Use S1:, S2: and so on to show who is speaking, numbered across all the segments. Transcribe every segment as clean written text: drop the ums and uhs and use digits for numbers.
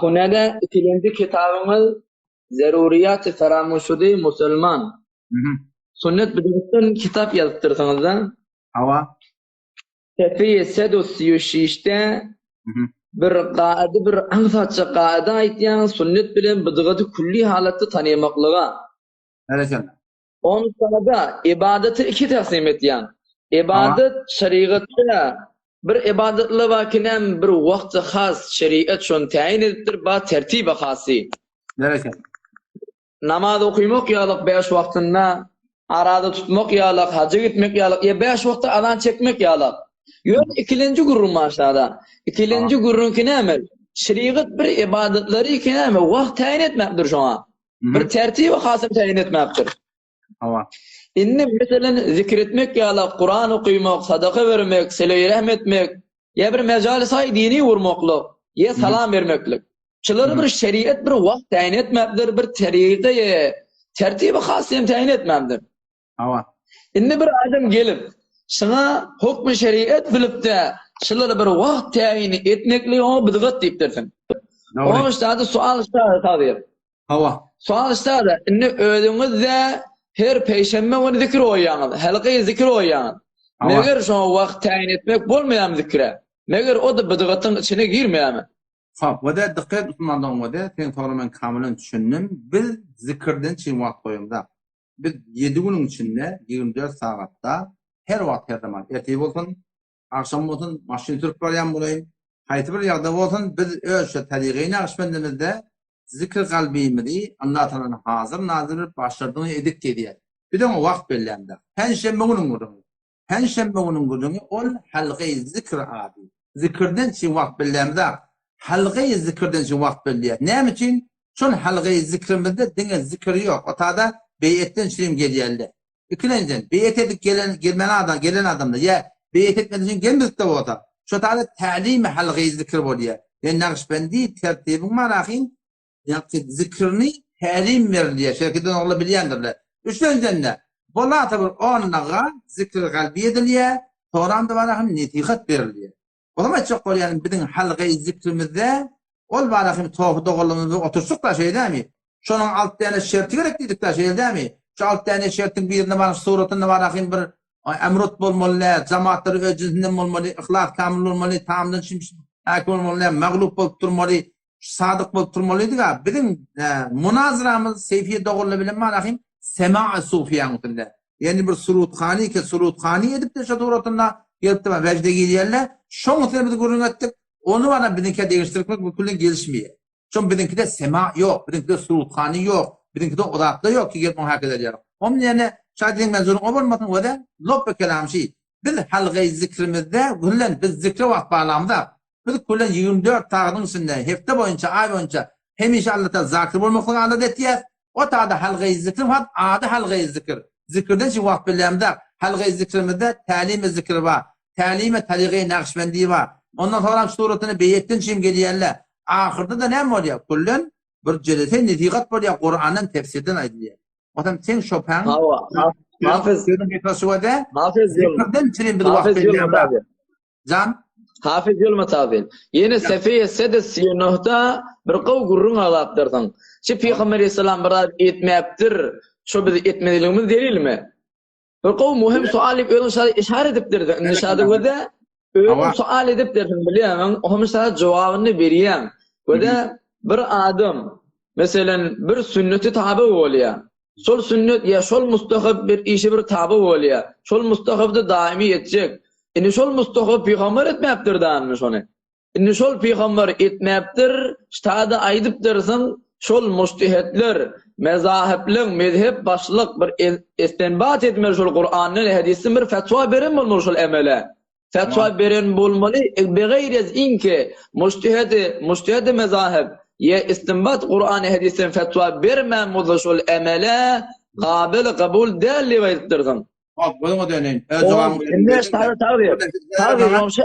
S1: Ahunede ikinci kitabımız Zeruriyat-ı Feramuşudi Müslüman. Sünnet bilgisinin kitap yazdırsınız da.
S2: Hava.
S1: Tefiye Sedus Yuşiş'te bir qaide bir ansaçı qaide aytyan sünnet bilen bıdıgıdı kulli halatı tanımaklığa.
S2: Evet canım.
S1: Onun sonra da ibadeti iki taksim etyan. İbadet şeriatı bir ibadetli vakinen bir vakti khas şeriat şun tayin ediptir ba tertibi khasi.
S2: Evet canım.
S1: Namaz okuymak yalık 5 vaktinde, arada tutmak yalık, hacı gitmek yalık, 5 vakti adan çekmek yalık. Yok ikinci gurrun aşağıda. İkinci gurrun ki ne emel? Şeriat bir ibadetleri ki ne emel? Vakt tayin etmektir şu an. Bir tertibi khasım tayin etmektir.
S2: Hava.
S1: İnne mesela zikretmek yalık, Kur'an okuymak, sadaka vermek, sile-i rahmetmek, ya bir mecalis-i dini vurmaklık, ya salam vermeklik. Şuları bir şeriat bir vakt tayin etmektir, bir tertibi khasiyem tayin etmektir.
S2: Hava.
S1: İnne bir adam gelip, sana hukm-ı şeriat bilip de, şuları bir vakt tayin etmekliği o bıdıgat deyiptirsin. O işte sual işte
S2: Hava.
S1: sual işte inne ödünüzde her peşembe onu zikir oyanız, halqayı zikir oyanız. Meğer şu vakt tayin etmek bolmayan zikre. Meğer o da bıdıgatın içine girmeyen mi?
S2: Hop, ve de dikkat tutmandan ve de sen sonra ben kamilen düşündüm. Biz zikirden için vakt koyumda. Biz 7 günün içinde 24 saatte her vakt her zaman. Erteği olsun, akşam olsun, maşini Türk barayan bulayım. Hayatı bir yağda olsun, biz ölçü tarihiyle akşamendimizde zikir kalbimizi anlatan hazır nazır başladığını edik diye. Bir de o vakt belirlendi. Perşembe günün günü. Perşembe günün günü ol halqi zikr abi. Zikirden için vakt belirlendi. Halqi zikirden için vakt belirlendi. Ne için? Şun halqi zikrimizde dine zikri yok. O tada beyetten şirim geliyorlar. İkinciden beyet edip gelen adam da ya beyet etmediği için gelmedik de o da. Şu tada ta'lim halqi zikr oluyor. Yani Nakşibendi tertibin marahin zikrini talim veriliyor. Şirketten olabilendirler. Üçüncüden de bola tabi onlara zikr kalbi ediliyor. Sonra da varahim netihat veriliyor. O zaman çok oluyor yani bizim halqi zikrimizde ol varahim tohuda kolumuzda otursuk da şey değil mi? Şunun alt tane şerti gereklidik de şey değil mi? Şu alt tane şertin birinde var suratında varahim bir emrut bolmalı, cemaatleri öcüzünden bolmalı, ihlas kamil olmalı, tamamdan şimdi hakim olmalı, mağlup olup durmalı, sadık bolup turmalıydı ga bizim münazıramız seyfiye doğrula bilen manahim sema-ı sufiyanıtında. Yani bir surutkhani ke surutkhani edip de şaturatında gelip de vecde gidiyorlar. Şoň üstüne bir gurun ettik. Onu bana bizimki değiştirmek mümkün gelişmiyor. Çünkü bizimkide sema yok, bizimkide surutkhani yok, bizimkide odakta yok ki gelip muhakeme ediyor. Onun yerine şahidin menzurun olmasın ve de lop kelam şey. Biz halqi zikrimizde güllen biz zikre vakt bağlamda biz kullan 24 tağının içinde hafta boyunca ay boyunca hem inşallah zakir olmakla adet ettiyiz. O tağda halqi zikrim var, adı halqi zikir. Zikirden için vakt bilemde halqi zikrimizde talim-i zikir var. Talim-i tariqi Nakşibendi var. Ondan sonra suratını beyetten çim geliyorlar. Ahırda da ne oluyor? Kullan bir celese netiqat oluyor. Kur'an'ın tefsirden aydılıyor. O zaman sen Chopin
S1: Hafız
S2: zikirden çim bir vakt bilemde. Can?
S1: Hafız Yılmaz abi. Yine Sefiye Sedes Yunuh'ta bir qav gurrun ağlattırdın. Şu Peygamber Aleyhisselam bir etmeyiptir. Şu biz etmediğimiz değil mi? Bir qav muhim suali öyle işaret ediptirdi. Nişadı ve de öyle sual ediptirdi biliyorum. O mesela cevabını vereyim. Ve de bir adam mesela bir sünneti tabi oluyor. Sol sünnet ya sol mustahab bir işi bir tabi oluyor. Sol mustahabda daimi edecek. İnne şol Mustafa peygamber etmeptir danmış onu. İnne şol peygamber etmeptir, ştada aydıptırsın, şol mujtehidler, mezahipler, mezhep başlık bir istinbat etmer şol Kur'an'ın hadisin bir fetva beren bolmalı şol emele. Fetva beren bolmalı, beğeyrez inke mujtehid mezahip ya istinbat Kur'an hadisin fetva bermem bolmalı şol emele, qabil kabul değerli aydıptırsın.
S2: Bak buna döneyim.
S1: Tabii şu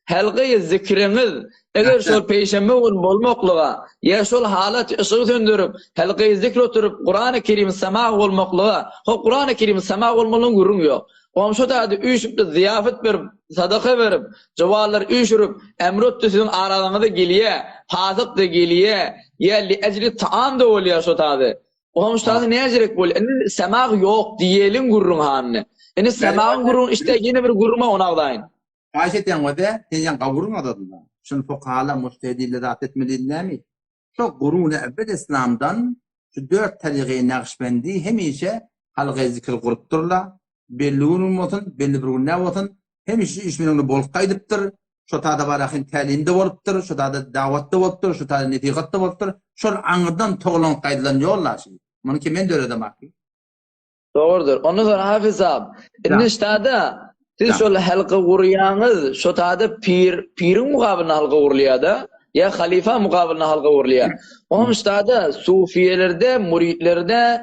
S1: halqı zikriniz eğer şu peşembe bolmaklığa ya şu halat ışığı söndürüp halqı zikr oturup Kur'an-ı Kerim sema olmaklığa o Kur'an-ı Kerim sema olmalığın gurrun yok. Komşu da üyüşüp de ziyafet verip, sadaka verip, cevallar üyüşürüp, emrot tüsünün aralarına da geliye, fasık da geliye, ya li ecri taam da oluyor şu tadı. Komşu tadı ne ecrek oluyor? Eni semak yok diyelim gurrun hanını. Eni semağın gurrun işte yine bir gurruma onağdayın.
S2: Ayşeten o da sen kavurun adadında. Şunu fukahala mujtehidille zat etmediğinde mi? Çok gurun evvel İslam'dan şu 4 tarihi Nakşibendi hemişe halqa zikir kurup durla. Belli günün olsun, belli bir gün ne olsun. Hemişe işmenini bol kaydıptır. Şu tada barakin talimde boluptur, şu tada davatta boluptur, şu tada netiqatta boluptur. Şol anırdan toğlan kaydılan yollar şimdi. Bunu kimen döre demek?
S1: Doğrudur. Ondan sonra Hafiz abi. Eniştada siz şol halqa guryanız, şu tada pirin muqabiline halqa gurliyada ya halifa muqabiline halqa gurliya. Onuştada sufiyelerde, muridlerde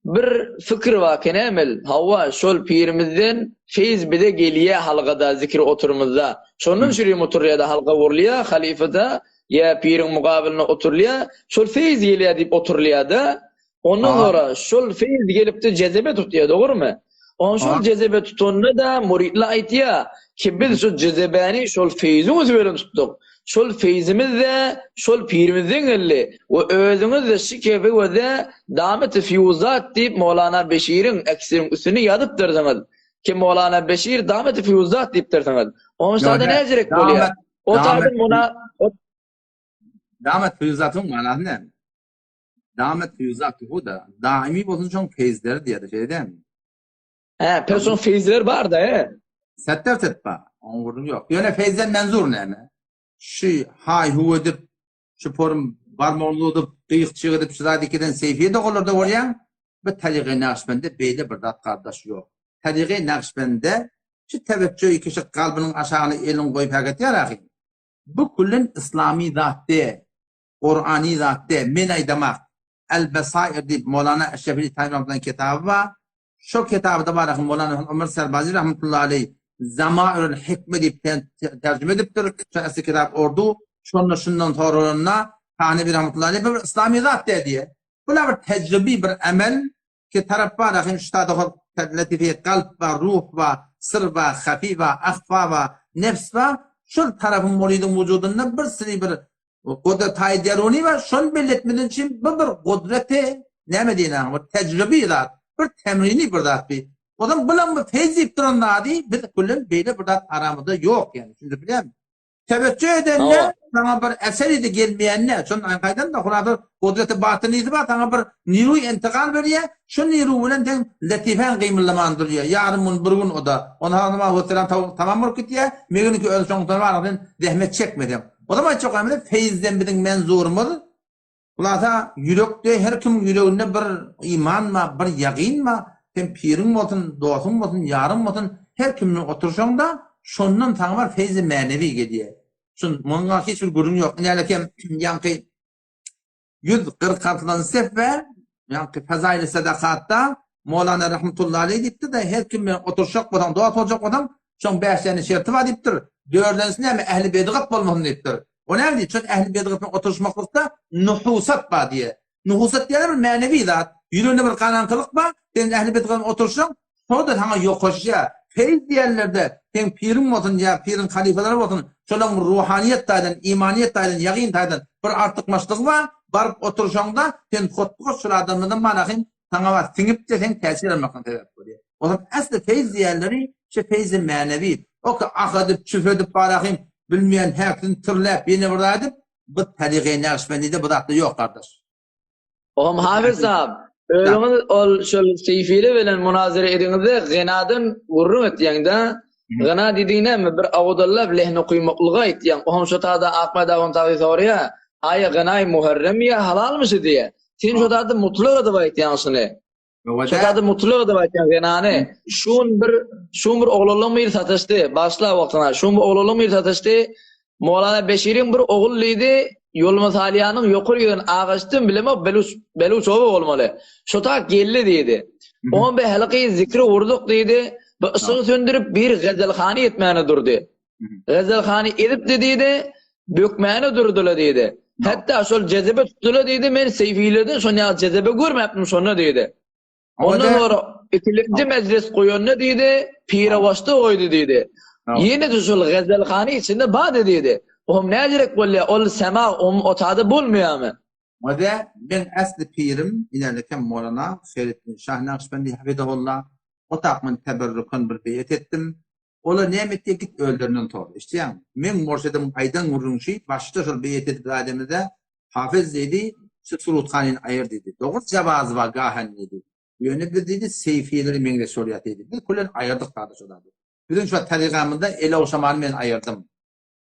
S1: bir fikir var kenemel. Hava şol pirimizden feyiz bide geliye halqada zikri oturumuzda. Şonun şuraya oturuya halqa gurliya, halifada ya pirin muqabiline oturliya, şol feyiz geliye dip oturliya da. Ondan sonra şol feyiz gelip de cezebe tutuyor, doğru mu? On şol cezebe tutunna da muridle aytiya ki biz şu cezebeni şol feyizimiz verin tuttuk. Şol feyizimiz de şol pirimizden geldi. Ve özümüz de şikefe ve de damet-i fiyuzat deyip Mevlana Beşir'in eksirin üstünü yadıp derdiniz. Ki Mevlana Beşir damet-i fiyuzat deyip derdiniz. Onun şurada ne ecrek oluyor? O tarzın buna...
S2: Damet fiyuzatın manası ne? Damet fiyuzatı bu da daimi bozun çok feyizleri diye de şey değil mi?
S1: He, person feyizler var da he.
S2: Setter setpa. Onun vurdun yok. Yöne feyizden menzur ne mi? Şu hay hu edip şu porum barmonlu edip kıyık çığı edip şurada dikiden seyfiye de olur da oraya ve taliği Nakşibendi beyle bir dat kardeş yok. Taliği Nakşibendi şu teveccühü kişi kalbinin aşağını elin koyup hareket yarar. Bu kullun İslami zatte, Kur'ani zatte, menay demek. El-Besair deyip Mevlana Eşrefili Tanrı'ndan kitabı var. Şu kitabı var Mevlana Ömer Serbazi rahmetullahi aleyh Zamairul Hikme deyip tercüme ediptir. Şu eski kitap ordu. Şundan sonralarına Tani bir rahmetullahi aleyh bir İslami zat diye. Bu bir tecrübi bir emel ki taraf var. Şu tadı latife kalp ve ruh ve sır ve hafi ve ahfa ve nefs ve şu tarafın muridin vücudunda bir sürü bir kudret-i deruni var. Şunu belirtmeden için bu bir kudreti ne mi diyeyim? Bu tecrübi zat. Bir temrini bir zat bir. O zaman bulan bu feyzip duran nadi biz kullun böyle bir zat aramızda yok yani. Şimdi biliyor musun? Teveccüh edenler sana bir eseri de gelmeyenler. Şunun ankaydan da Kur'an'da kudret-i batınıydı var. Sana bir niru intikal veriyor. Şu niru ile latifen kıyımlamandır. Yarın bunun bir gün o da. Ona hanıma hüsselam tamam mı gidiyor? Megin ki öyle çoğunluklar var. Ben zahmet çekmedim. O zaman çok önemli feyizden bizim menzurumuz. Kulata yürekte her kim yüreğinde bir iman mı, bir yakin mı, sen pirin olsun, dostun olsun, yarın olsun, her kimin oturuşunda şundan tanımar feyzi manevi gidiyor. Şun bunun hiçbir gurun yok. Yani yankı 146'dan sefer yankı Fezail-i Sadakatta Mevlana rahmetullahi aleyh deyipti de her kimin oturuşak adam, dua olacak adam şun 5 tane şerti var deyiptir. Dördüncüsü ne mi? Ehli bedgat olmasın deyiptir. O ne deyip? Çünkü ehli bedgatın oturuşmaklıkta nuhusat var diye. Nuhusat diye bir manevi zat. Yüreğinde bir kanankılık var. Senin ehli bedgatın oturuşun sonra da sana yok hoşya. Feyz diyenlerde sen pirin olsun ya pirin halifeleri olsun. Şöyle ruhaniyet taydan, imaniyet taydan, yakin taydan bir artıkmışlık var. Barıp oturuşunda sen kutlu şu adamlardan manakın sana var. Sinip de sen tesir almaktan sebep oluyor. O zaman aslı feyz diyenleri işte feyz-i manevi. O ki akadip, çüfedip, barakayım, bilmeyen herkesin tırlayıp, yeni buradaydıp, bu tarihi Nakşibendi'de bu da yok kardeş.
S1: Oğlum Hafiz abi, ölümün ol şöyle seyfiyle veren münazere edinizde gınadan vurrum ettiyen de, gına dediğine mi bir avudallah lehne kuymaklığa ettiyen, oğlum şu tada akmada on tabi oraya, aya gınay muharrem ya halal mışı diye. Sen şu tada mutlu da ettiyen sını. Şu tada mutlu da ettiyen gınane. Şun bir oğluluğun bir satıştı, başla vaktına, şun bir oğluluğun bir satıştı, Mevlana Beşir'in bir oğulluydu, Yolmaz Aliyanın yokur yığın ağaçtın bileme beluç oğu olmalı. Şu ta gelli dedi. Onun bir halkayı zikri vurduk dedi. Bu ısığı söndürüp bir gazelhani etmeyene durdu. Gazelhani edip dedi, bökmeyene durdular dedi. Hatta şol cezebe tuttular dedi, ben seyfilerden sonra cezebe görmeyaptım sonra dedi. Ondan sonra ikinci meclis koyunna dedi, pire başta oydu dedi. Yine de şol gazelhane içinde bade dedi. Oğlum necirek bolle ol sema o tadı bulmuyor mu?
S2: O da ben asli pirim ilerleken Moğlana Ferittin Şah Nakşibendi hafidahullah o takımın teberrükün bir beyet ettim. Ola nemette git öldürünün tordu. İşte yani men morşedim aydan vurun şey başta şol beyet edip ademde hafız dedi şu Suruthanin ayır dedi. Doğru cevaz var gahen dedi. Yönü bir dedi seyfiyeleri mengde soriyat dedi. Biz kullen ayırdık kardeş odadı. Bizim şu tarikamında ele oşamanı ben ayırdım.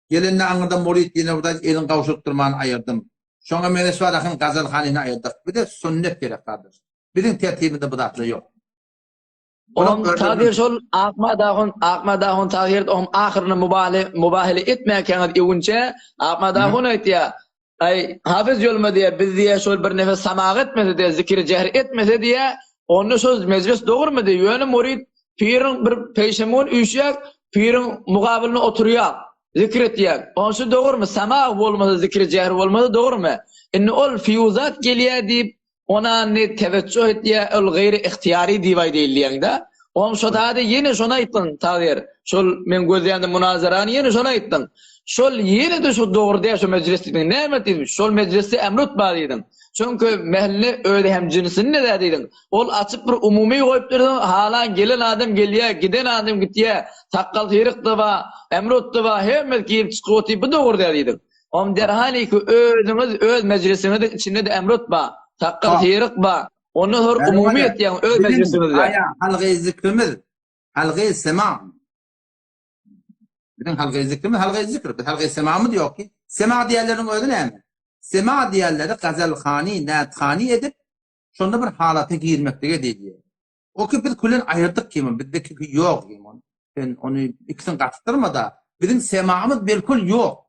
S2: Gelinle anında murid yine burada elin kavuşturmanı ayırdım. Şoňa meneswar akın gazelhanini ayırdık. Bir de sünnet gerek kardeş. Bizim tertibinde bu datlı yok.
S1: Tağdir şol Ahmadahun tağdir ahirine mübahale etmeyken evunce Ahmadahun aytya ay hafız yolma diye biz diye şol bir nefes samağ etmese diye zikir cehr etmese diye onu söz meclis doğru mu diye yönü murid pirin bir peşemun üşyak pirin mukabiline oturuyor zikir etiyek onu doğru mu samağ olmasa zikir cehr olmasa doğru mu inni ol fiyuzat geliyor deyip ona ne teveccüh etdiye ol gayri ihtiyari divay deyilýärde. Oňa şo taýda ýene şona aýtdym taýýar. Şol men gözleýände münazarany ýene şona aýtdym. Şol ýene de şu dogry şu meclisde näme diýdim? Şol meclisde emrut bar diýdim. Çünkü mehline öyle hem cinsini ne dediydin? Ol açıp bir umumi goýup durdun. Halan gelen adam gelýär, giden adam gitýär. Taqqal hyrykdy ba, emrutdy ba, hemme kiýip çykyp bu dogry dediydin. Om derhali ki özüňiz öz meclisiniň içinde de emrut ba. Taqqal hyrık ba. Onu hor umumiyet yani öz meclisinizde.
S2: Aya halgı zikrimiz, halgı sema. Bizim halgı zikrimiz, halgı zikr. Bir halgı sema mı diyor ki? Sema diyenlerin öyle ne? Sema diyenleri gazelhani, nathani edip şonda bir halata girmekte diyor. O ki biz kullen ayırdık kimin, bizdeki yok kimin. Ben onu ikisini katıştırma da bizim semamız bilkul yok.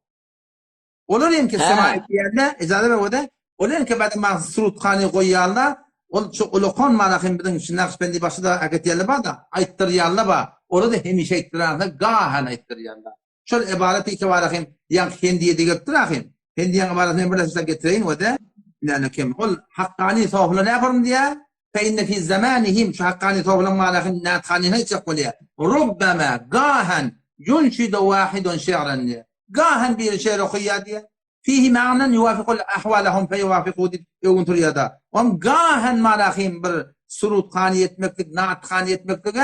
S2: Olur ki sema diyenler, icazı ver o da. Olen ki ba'de ma Surutkhani goýýarlar, ol şu ulukon manahym bilen şu Nakşibendi başyda agetýärler bar da, aýtdyrýarlar ba. Orada hemişe aýtdyrýarlar, gahan aýtdyrýarlar. Şol ibareti iki barahym, ýa hendiýe diýipdirahym. Hendiýe ibaratyny bir näçe getireýin we de, näme kim ol haqqani sawfla näparim diýär. Fe inne fi zamanihim şu haqqani sawfla manahym nathani hiç ýoklar. Rubbama gahan yunshidu wahidun şi'ran. Gahan bir şeýle okuýar diýär. فيه معنى يوافق أحوالهم فيوافقوا يوم تريدا ومقاهن مراخيم بر سرود خانية مكتب نعت خانية مكتب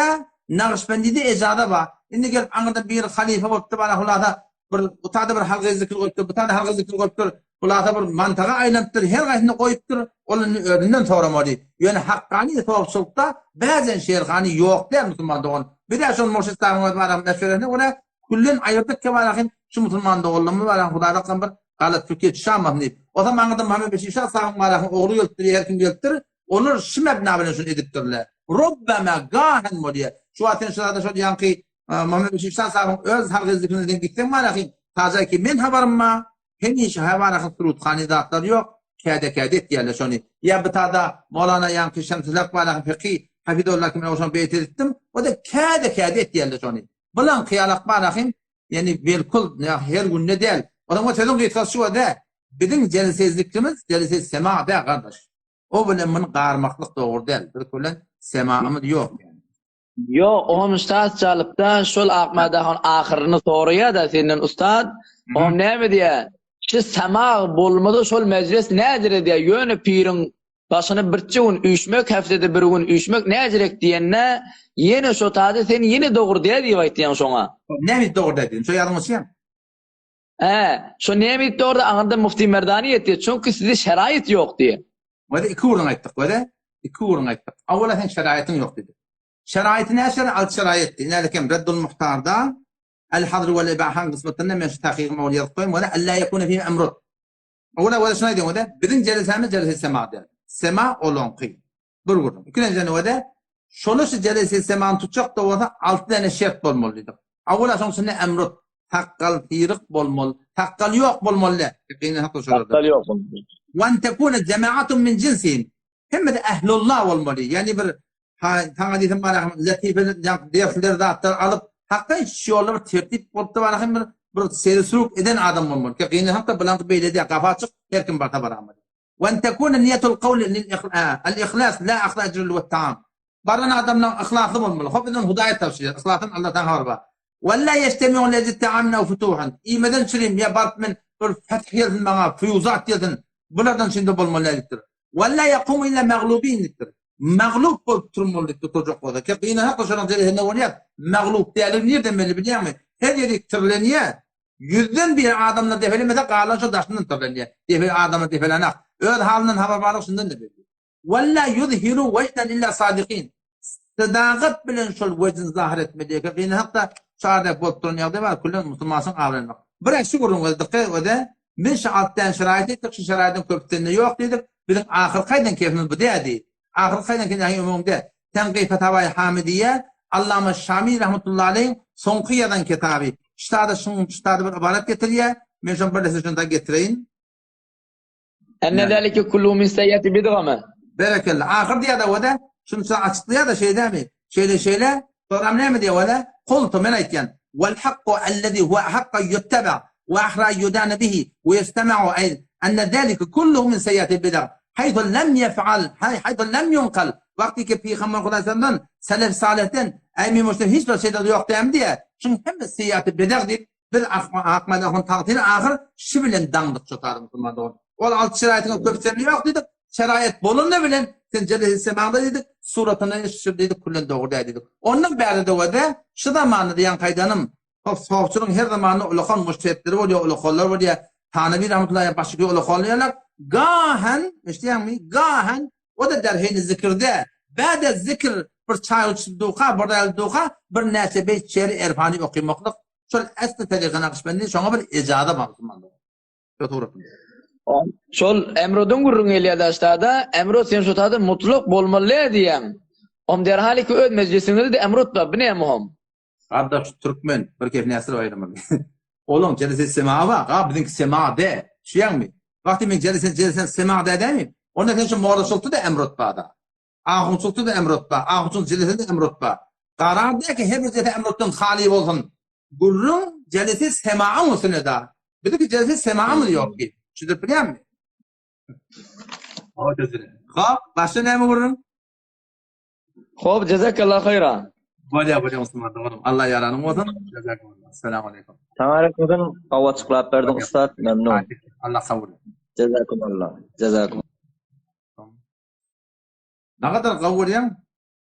S2: نغشبندي دي إجادة با إني قلت عندنا بير خليفة وبتبعنا هلادا بر وتعد بر حلقة ذكر قلت بتعد حلقة ذكر قلت هلادا بر منطقة أين بتر هر غير قلت ولا نن ثورة مودي يعني حقاني ثواب سلطة بعضن شير خاني يوق ده مسلمان دون بدي عشان مرشد تعمل مع نفسنا ولا كلن عيرتك كمان أخين شو مسلمان دون لما ولا خدا رقم بر Galat Türkiye şamam deyip. O zaman anladım Muhammed Beşir Şah sağım marahın oğlu yöktürüyor, her kim yöktürür. Olur şimebna bile şunu ediptirler. Rubbeme gahen mo diye. Şu aten şurada şu diyen ki Muhammed Beşir Şah sağım öz halkı zikrini gittim marahın. Taza ki men haberim ma. Hem iş hayvanakın surut kandidatlar yok. Kâde et diyerler şunu. Ya bir tada Mevlana Yankı Şemsizlak marahın fekî Hafidullah kim olsan beyt ettim. O da kâde et diyerler şunu. Bulan kıyalak marahın yani bilkul her gün ne değil. Adamı tezon gitkas şu da bizim celsizlikimiz celsiz sema da kardeş. O bile min qarmaqlıq doğru değil. Bir kullan semamız yok yani.
S1: Yo, o ustad çalıpda şol Ahmadahun ahirini soruya da senin ustad. O näme diye? Şu sema bolmady şol meclis nädir diye yönü pirin başını birçi gün üýşmek, haftada bir gün üýşmek nädirek diýenne ýene şo taýda sen ýene dogry diýip aýtdyň şoňa.
S2: Näme dogry dedin? Şo ýalňyşyam.
S1: Şu nemit orada anında Mufti Merdani etti. Çünkü sizde şerait yok diye.
S2: Ve de iki uğruna ettik. İki uğruna ettik. Avvela sen şeraitin yok dedi. Şeraitin ne alt şerait dedi. Nelekem Reddul Muhtar'da el-hadr ve l-ibahan kısmetinde men şu tahkik mevliyat koyun ve de alla yekune fî emrut. Avvela şuna edin ve de bizim celesemiz celese sema der. Sema olon kıy. Dur vurdum. İkinci ve de şolu celese seman tutacak da o da 6 tane şert bolmalıydı. Avvela sonuçta emrut. Taqqal hyrık bolmaly. Taqqal ýok bolmaly. Ýa-ni hakda şurada.
S1: Taqqal ýok.
S2: Wa an takuna jama'atun min jinsihim. Hemme de ehlullah bolmaly. Yani bir taňa diýdim bana latife defter zatlar alyp hakda şolar tertip bolupdy bana bir sersuk eden adam bolmaly. Ýa-ni hakda bilen beýledi gafa açyk her kim barta baramady. Wa an takuna niyatul qawl lil-ikhlas la akhla ajrul wa ta'am. baran adamdan ahlaklı olmalı. Hop bizden hidayet tavsiye. Ahlakın Allah'tan harba. Valla yestemiyon lezzet ta'amna ve futuhan. İmeden çürüyüm ya barp men bir feth yedin bana, füyuzat yedin. Bunlardan şimdi bulmalıdır. Valla yakumu illa mağlubinliktir. Mağlup bolup turmalıdır çocuk oldu. Ki yine hak koşaran zelihe nevaniyat. Mağlup değerli nereden belli biliyor musun? Her yeri tırleniye. Yüzden bir adamla defelemese qalanşa daşından tırleniye. Defeli adamla defelenak. Öz halinden haberbarlık şundan da belli. Valla yudhiru vecden illa sadiqin. Sadaqat bilen şol vecin zahir etmediği ki yine hatta çağırda bolup turun yağdı var. Kullan musulmansın ağırlanmak. Bırak şu kurun ve dıkkı ve de min şaattan şerait ettik. Şu şeraitin köpütenine yok dedik. Bizim ahir kaydan keyfimiz bu deyadi. Ahir kaydan keyfimiz umumda. Tenqi Fetavai Hamidiye Allama Şami rahmetullahi aleyh son kıyadan kitabı. Ştada bir ibaret getiriyor. Mecnun bir desecunda getireyim.
S1: Enne zalike kullu min seyyati bid'a mı?
S2: Berekallah. Ahir diye de o da şunu açıklıyor da şey değil mi? Şeyle program ne mi diyor o da? Kultu men aytken. Vel hakku ellezî huve hakka yutteba ve ahra yudâne bihi ve yestema'u enne zâlike kulluhu min seyyati bid'a. Haythu lem yef'al, haythu lem yunkal. Vakti ki Peygamber Kur'an'dan, selef salihten, aymi muslim hiçbir şeyde yok deyim diye. Çünkü hem de seyyatı bedel deyip, bir akmada onun takdiri ahir, şibilen dandık çotardı Müslüman'da onu. O alt şeraitine köpütlerini yok dedik, şerayet bolunla bilen, sen Celle-i Sema'da dedik, suratını şişir dedik, kullen doğruda dedik. Onun beri de o da, şu zamanı diyen kaydanım, soğukçunun her zamanı ulukan müştehitleri oluyor, ulukollar oluyor, Tanrı rahmetullahi başlıklı ulukolluyorlar, gahen, işte yani gahen, o da derheyni zikirde, ba'da zikir bir çay uçduqa, bir elduqa, bir nesebe çeri erfani okumaklık, şöyle esni teliğine akışbendi, şuna bir icada bakımında.
S1: Şol emrodun gurrun eliyadaşlarda, emro sen şotada mutlak bolmalı diyem. Derhali ki öz meclisinde de emrotla, bu ne muhim?
S2: Kardeş Türkmen, bir kez nesir ayrımı. Oğlum, Celise Sema var, bizimki Sema de, şuyan mı? Vakti min Celise Sema de değil mi? Onun için muğraşıltı da emrotbada. Ahunçultu da emrotba. Ahunçul Celise de emrotba. Karar diye ki her bir zete emrottan hali olsun. Gurrun Celise Sema mısın da? Bir de ki Celise Sema mı yok ki? Şudur biliyor musun? O cezire. Ha, başta ne mi gurrun?
S1: Hop, cezakallah hayran.
S2: Böyle Müslüman. Allah yaranım olsun. Cezakallah. Selamun aleyküm.
S1: Tamam, hava açıklayıp verdin ustad, memnun.
S2: Allah kabul etsin.
S1: Cezakumullah. Cezakum.
S2: Ne kadar kabul ediyorsun?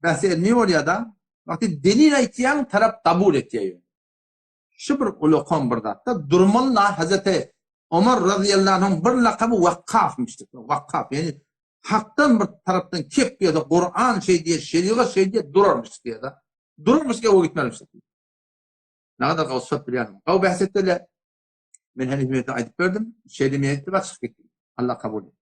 S2: Bahsi ne oluyor da? Vakti delil aytiyan taraf kabul ediyor. Şu bir ulukan burada. Durmanla Hazreti Ömer radıyallahu anh bir lakabı vakkafmıştır. Vakkaf yani haktan bir taraftan kep ya da Kur'an şey diye, şeriat şey diye durarmış diye da. Durarmış ki o gitmemiştir. Ne kadar kavsat biliyorum. O bahsetle ben hani hizmeti ayıp verdim. Şeyde miyeti bak çıktık. Allah kabul etsin.